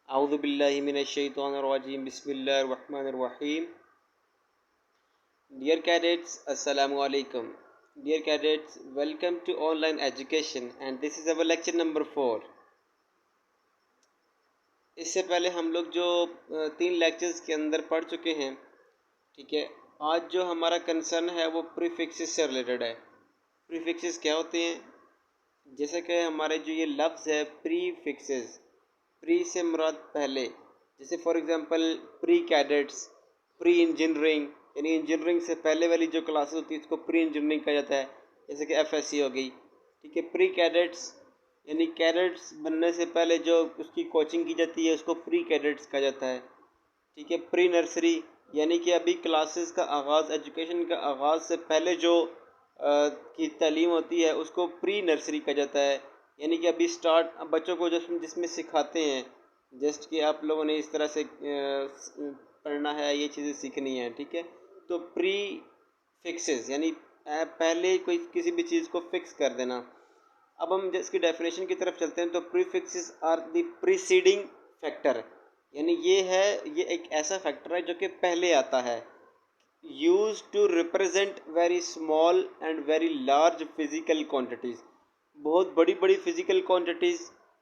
A'udhu billahi minash shaitanir rajim. Bismillahir rahmanir rahim. Dear cadets, Assalamu alaikum. Dear cadets, welcome to online education and this is our lecture number 4. इससे पहले हम लोग जो 3 lectures के अंदर पढ़ चुके हैं, ठीक है। आज जो हमारा कंसर्न है वो प्रीफिक्सेस से रिलेटेड है। प्रीफिक्सेस क्या होते हैं? जैसे कि हमारे जो ये लफ्ज़ है प्रीफिक्सेस, प्री से मुराद पहले, जैसे for example pre cadets, pre engineering, यानी इंजीनियरिंग से पहले वाली जो क्लासेस होती है इसको प्री इंजीनियरिंग कहा जाता है, जैसे कि एफएससी हो गई, ठीक है। प्री कैडेट्स यानी कैडेट्स बनने से पहले जो उसकी कोचिंग की जाती है उसको प्री कैडेट्स कहा जाता है, ठीक है। प्री नर्सरी यानी कि अभी क्लासेस का आगाज़, एजुकेशन का आगाज़ से पहले जो की तालीम होती है उसको प्री नर्सरी कहा जाता है, यानी कि अभी स्टार्ट बच्चों को जिसमें सिखाते हैं, जस्ट कि आप लोगों ने इस तरह से पढ़ना है, ये चीज़ें सीखनी है, ठीक है। तो प्री फिक्सेस यानी पहले कोई किसी भी चीज़ को फिक्स कर देना। अब हम इसकी डेफिनेशन की तरफ चलते हैं। तो prefixes are the preceding factor, यानी ये एक ऐसा फैक्टर है जो कि पहले आता है, use to represent very small and very large physical quantities. बहुत बड़ी बड़ी फिजिकल क्वांटिटीज़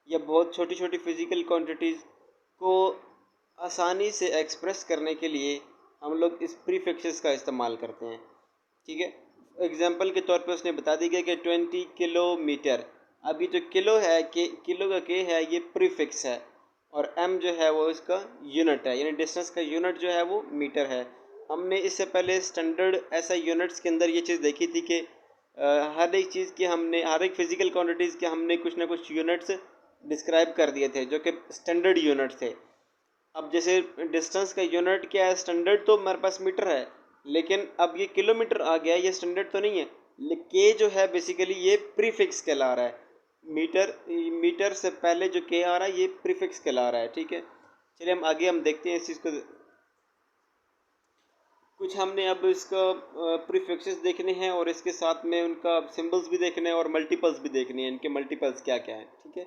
या बहुत छोटी छोटी फिजिकल क्वांटिटीज़ को आसानी से एक्सप्रेस करने के लिए हम लोग इस प्रीफिक्सेस का इस्तेमाल करते हैं, ठीक है। एग्जाम्पल के तौर पे उसने बता दी गया कि 20 किलोमीटर। अब ये जो किलो है, किलो का के है, ये प्रीफिक्स है, और एम जो है वो इसका यूनिट है, यानी डिस्टेंस का यूनिट जो है वो मीटर है। हमने इससे पहले स्टैंडर्ड ऐसा यूनिट्स के अंदर ये चीज़ देखी थी कि हर एक चीज़ की हमने, हर एक फिजिकल क्वांटिटीज़ के हमने कुछ ना कुछ यूनिट्स डिस्क्राइब कर दिए थे जो कि स्टैंडर्ड यूनिट थे। अब जैसे डिस्टेंस का यूनिट क्या है, स्टैंडर्ड तो हमारे पास मीटर है, लेकिन अब ये किलोमीटर आ गया, ये स्टैंडर्ड तो नहीं है। के जो है बेसिकली ये प्रीफिक्स कहला रहा है। मीटर से पहले जो के आ रहा है ये प्रीफिक्स कहला रहा है, ठीक है। चलिए हम आगे हम देखते हैं इस चीज़ को। कुछ हमने अब इसका प्रीफिक्सेस देखने हैं और इसके साथ में उनका सिंबल्स भी देखने हैं और मल्टीपल्स भी देखने हैं, इनके मल्टीपल्स क्या क्या हैं, ठीक है।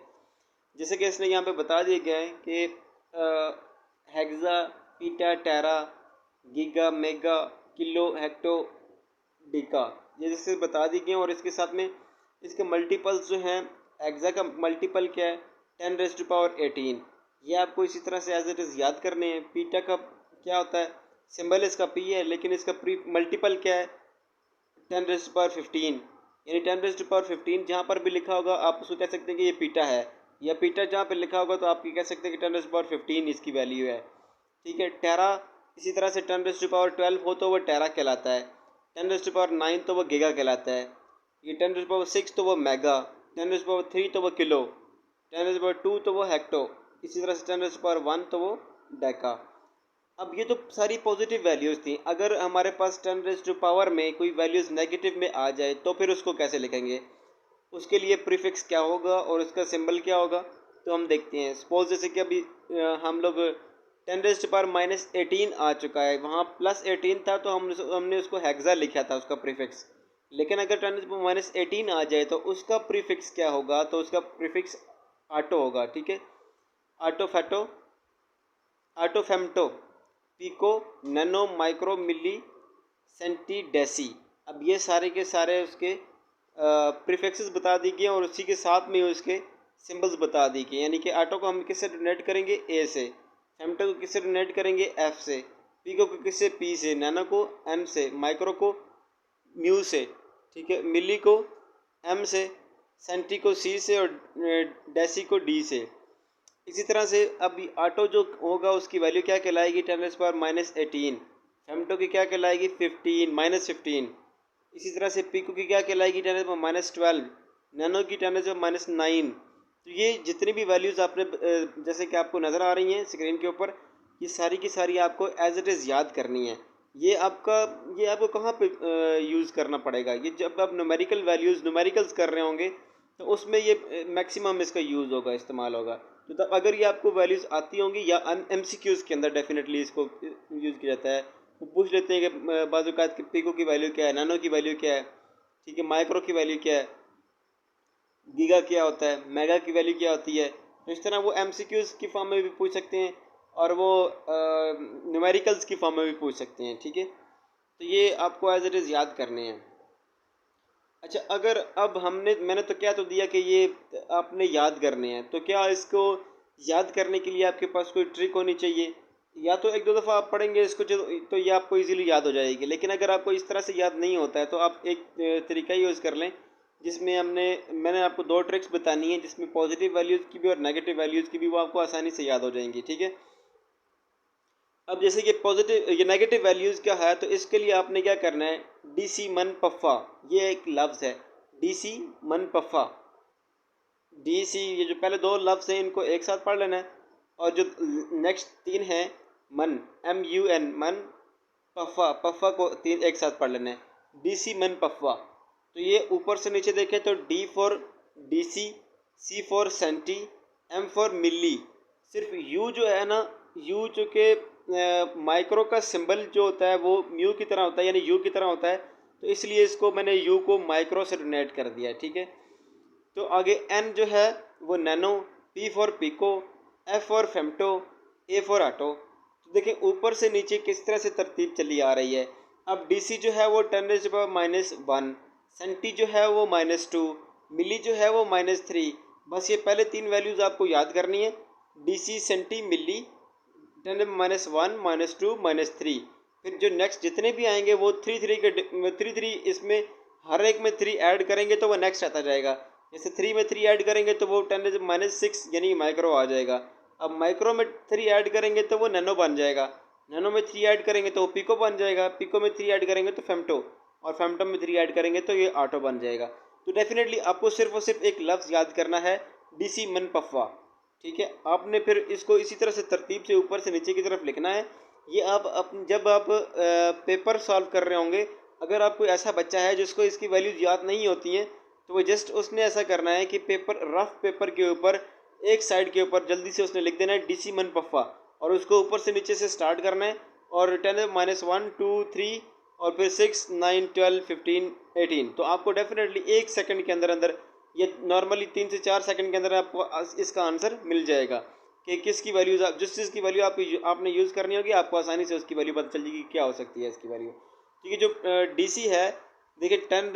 जैसे कि इसने यहाँ पे बता दिया गया है कि हेक्सा, पीटा, टेरा, गीगा, मेगा, किलो, हेक्टो, डीका, ये जैसे बता दी गई हैं। और इसके साथ में इसके मल्टीपल्स जो हैं, हेक्सा का मल्टीपल क्या है, 10⁻18। ये आपको इसी तरह से एज इट इज़ याद करने हैं। पीटा का क्या होता है, सिंबल इसका पी है, लेकिन इसका प्री मल्टीपल क्या है, 10⁻15, यानी 10⁻15 जहाँ पर भी लिखा होगा आप उसको कह सकते हैं कि ये पीटा है, या पीटा जहाँ पर लिखा होगा तो आप ये कह सकते हैं कि 10⁻15 इसकी वैल्यू है, ठीक है। टेरा इसी तरह से 10⁻12 हो तो वो टेरा कहलाता है, 10⁻9 तो वो गीगा कहलाता है, ये 10⁻6 तो वो मेगा, 10⁻3 तो वो किलो, 10⁻2 तो वो हेक्टो, इसी तरह से 10⁻1 तो वो डेका। अब ये तो सारी पॉजिटिव वैल्यूज़ थी। अगर हमारे पास 10⁻ में कोई वैल्यूज़ नेगेटिव में आ जाए तो फिर उसको कैसे लिखेंगे, उसके लिए प्रीफिक्स क्या होगा और उसका सिंबल क्या होगा, तो हम देखते हैं। सपोज जैसे कि अभी हम लोग 10⁻−18 आ चुका है, वहाँ +18 था तो हमने उसको हेक्सा लिखा था उसका प्रीफिक्स। लेकिन अगर 10⁻−18 आ जाए तो उसका प्रीफिक्स क्या होगा, तो उसका प्रीफिक्स आटो होगा, ठीक है। आटो फैटो, atto femto, pico, nano, micro, milli, centi, deci. अब ये सारे के सारे उसके प्रीफिक्सेस बता दी गए और उसी के साथ में उसके सिंबल्स बता दी गए, यानी कि आटो को हम किससे डोनेट करेंगे, ए से, फेमटो को किससे डोनेट करेंगे, एफ से, पिको को किससे, पी से, नैनो को एम से, माइक्रो को म्यू से, ठीक है, मिली को एम से, सेंटी को सी से, और डेसी को डी से। इसी तरह से अब आटो जो होगा उसकी वैल्यू क्या कहलाएगी, 10⁻−18। फेमटो की क्या कहलाएगी, 15 इसी तरह से पिको की क्या कहलाएगी, 10⁻12। नैनो की 10⁻9। तो ये जितनी भी वैल्यूज़ आपने जैसे कि आपको नज़र आ रही हैं स्क्रीन के ऊपर, ये सारी की सारी आपको एज इट इज़ याद करनी है। ये आपको कहाँ पे यूज़ करना पड़ेगा, ये जब आप न्यूमेरिकल्स कर रहे होंगे तो उसमें ये मैक्सिमम इसका यूज़ होगा, इस्तेमाल होगा। तो तब अगर ये आपको वैल्यूज़ आती होंगी, या MCQs के अंदर डेफिनेटली इसको यूज़ किया जाता है, वो पूछ लेते हैं कि बाज़-औक़ात कि पिको की वैल्यू क्या है, नैनो की वैल्यू क्या है, ठीक है, माइक्रो की वैल्यू क्या है, गीगा क्या होता है, मेगा की वैल्यू क्या होती है। तो इस तरह वो MCQs की फॉर्म में भी पूछ सकते हैं और वो न्यूमेरिकल्स की फॉर्म में भी पूछ सकते हैं, ठीक है। तो ये आपको एज इट इज़ याद करने हैं। अच्छा, अगर अब मैंने तो क्या तो दिया कि ये आपने याद करने हैं, तो क्या इसको याद करने के लिए आपके पास कोई ट्रिक होनी चाहिए, या तो एक दो दफ़ा आप पढ़ेंगे इसको तो ये आपको इजीली याद हो जाएगी। लेकिन अगर आपको इस तरह से याद नहीं होता है तो आप एक तरीका यूज़ कर लें जिसमें मैंने आपको दो ट्रिक्स बतानी है, जिसमें पॉजिटिव वैल्यूज़ की भी और नेगेटिव वैल्यूज़ की भी, वो आपको आसानी से याद हो जाएंगी, ठीक है। अब जैसे कि ये नेगेटिव वैल्यूज़ का है, तो इसके लिए आपने क्या करना है, DC मन पफ़ा, ये एक लफ्ज़ है, DC मन पफ़ा। DC, ये जो पहले दो लफ्ज़ हैं इनको एक साथ पढ़ लेना है, और जो नेक्स्ट तीन हैं मन, MUN मन, पफ़ा, पफ़ा को तीन एक साथ पढ़ लेना है, DC मन पफ़ा। तो ये ऊपर से नीचे देखें तो D for DC, C for centi, M for milli. सिर्फ U जो है ना, U जो कि माइक्रो का सिंबल जो होता है वो म्यू की तरह होता है, यानी U की तरह होता है, तो इसलिए इसको मैंने U को माइक्रो से डोनेट कर दिया है, ठीक है। तो आगे N जो है वो nano, P for pico, F for femto, A for atto. तो देखें ऊपर से नीचे किस तरह से तरतीब चली आ रही है। अब DC जो है वो 10⁻⁻1, सेंटी जो है वो -2, मिली जो है वो -3। बस ये पहले तीन वैल्यूज़ आपको याद करनी है, DC, सेंटी, मिली, 10⁻1, -2, -3। फिर जो नेक्स्ट जितने भी आएंगे वो 3 इसमें हर एक में 3 ऐड करेंगे तो वो नेक्स्ट आता जाएगा। जैसे 3 में 3 ऐड करेंगे तो वो 10⁻6 यानी माइक्रो आ जाएगा। अब माइक्रो में 3 ऐड करेंगे तो वो नैनो बन जाएगा, नैनो में 3 ऐड करेंगे तो वो पिको बन जाएगा, पिको में 3 ऐड करेंगे तो फेमटो, और फेमटो में 3 ऐड करेंगे तो ये आटो बन जाएगा। तो डेफिनेटली आपको सिर्फ और सिर्फ एक लफ्ज़ याद करना है, DC मन पफ़ा, ठीक है। आपने फिर इसको इसी तरह से तरतीब से ऊपर से नीचे की तरफ लिखना है। ये जब आप पेपर सॉल्व कर रहे होंगे, अगर आप कोई ऐसा बच्चा है जिसको इसकी वैल्यूज़ याद नहीं होती हैं, तो वो जस्ट उसने ऐसा करना है कि रफ पेपर के ऊपर एक साइड के ऊपर जल्दी से उसने लिख देना है DC मन पफ़ा, और उसको ऊपर से नीचे से स्टार्ट करना है, और 10⁻1, 2, 3 और फिर 6, 9, 12, 15, 18। तो आपको डेफिनेटली 1 सेकंड के अंदर अंदर, ये नॉर्मली 3 से 4 सेकंड के अंदर आपको इसका आंसर मिल जाएगा कि किसकी वैल्यूज, जिस चीज़ की वैल्यू आपने यूज़ करनी होगी, आपको आसानी से उसकी वैल्यू पता चल जाएगी क्या हो सकती है इसकी वैल्यू, ठीक है। जो DC है, देखिए 10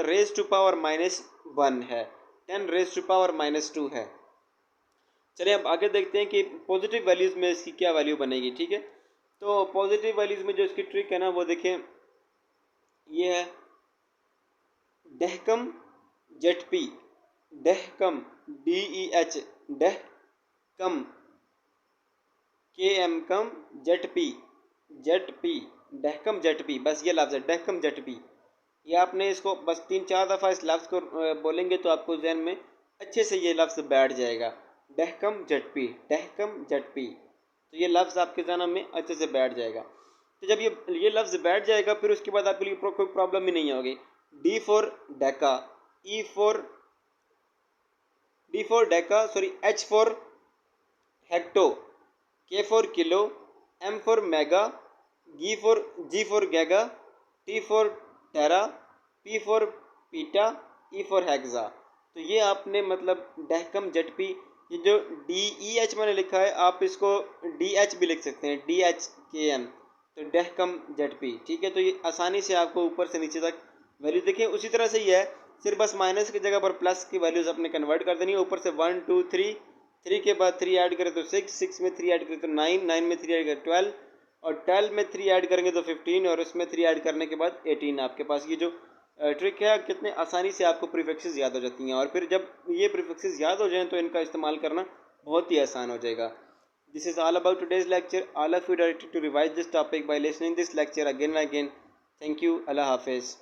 रेज टू पावर -1 है, 10 रेज टू पावर -2 है। चलिए अब आगे देखते हैं कि पॉजिटिव वैल्यूज़ में इसकी क्या वैल्यू बनेगी, ठीक है। तो पॉजिटिव वैल्यूज़ में जो इसकी ट्रिक है ना, वो देखें, ये है डहकम जेटपी, डहकम, DEH, डहकम, KM कम, जेटपी, डहकम जेटपी, बस ये लफ्ज़ है डहकम जेटपी। ये आपने इसको बस 3-4 दफ़ा इस लफ्ज़ को बोलेंगे तो आपको जहन में अच्छे से ये लफ्ज़ बैठ जाएगा, डहकम जेटपी, डहकम जेटपी। तो ये लफ्ज़ आपके जहन में अच्छे से बैठ जाएगा। तो जब ये लफ्ज़ बैठ जाएगा, फिर उसके बाद आपके लिए कोई प्रॉब्लम ही नहीं होगी। D for deca, H for hecto, K for kilo, M for mega, G for giga, T for tera, P for peta, E for hexa. तो ये आपने मतलब डहकम जेटपी, ये जो DEH मैंने लिखा है, आप इसको DH भी लिख सकते हैं, DHKM, तो डहकम जेटपी, ठीक है। तो ये आसानी से आपको ऊपर से नीचे तक वैल्यू देखिए उसी तरह से ही है, सिर्फ बस माइनस की जगह पर प्लस की वैल्यूज अपने कन्वर्ट कर देनी है। ऊपर से 1, 2, 3 के बाद 3 ऐड करें तो 6 में 3 ऐड करें तो 9 में 3 ऐड करें 12, और 12 में 3 ऐड करेंगे तो 15, और उसमें 3 ऐड करने के बाद 18। आपके पास ये जो ट्रिक है, कितने आसानी से आपको प्रीफिक्सेस याद हो जाती हैं, और फिर जब ये प्रीफिक्सेस याद हो जाएं तो इनका इस्तेमाल करना बहुत ही आसान हो जाएगा। This is all about today's lecture. All of you directed to revise this topic by listening this lecture again and again. Thank you. Allah Hafiz.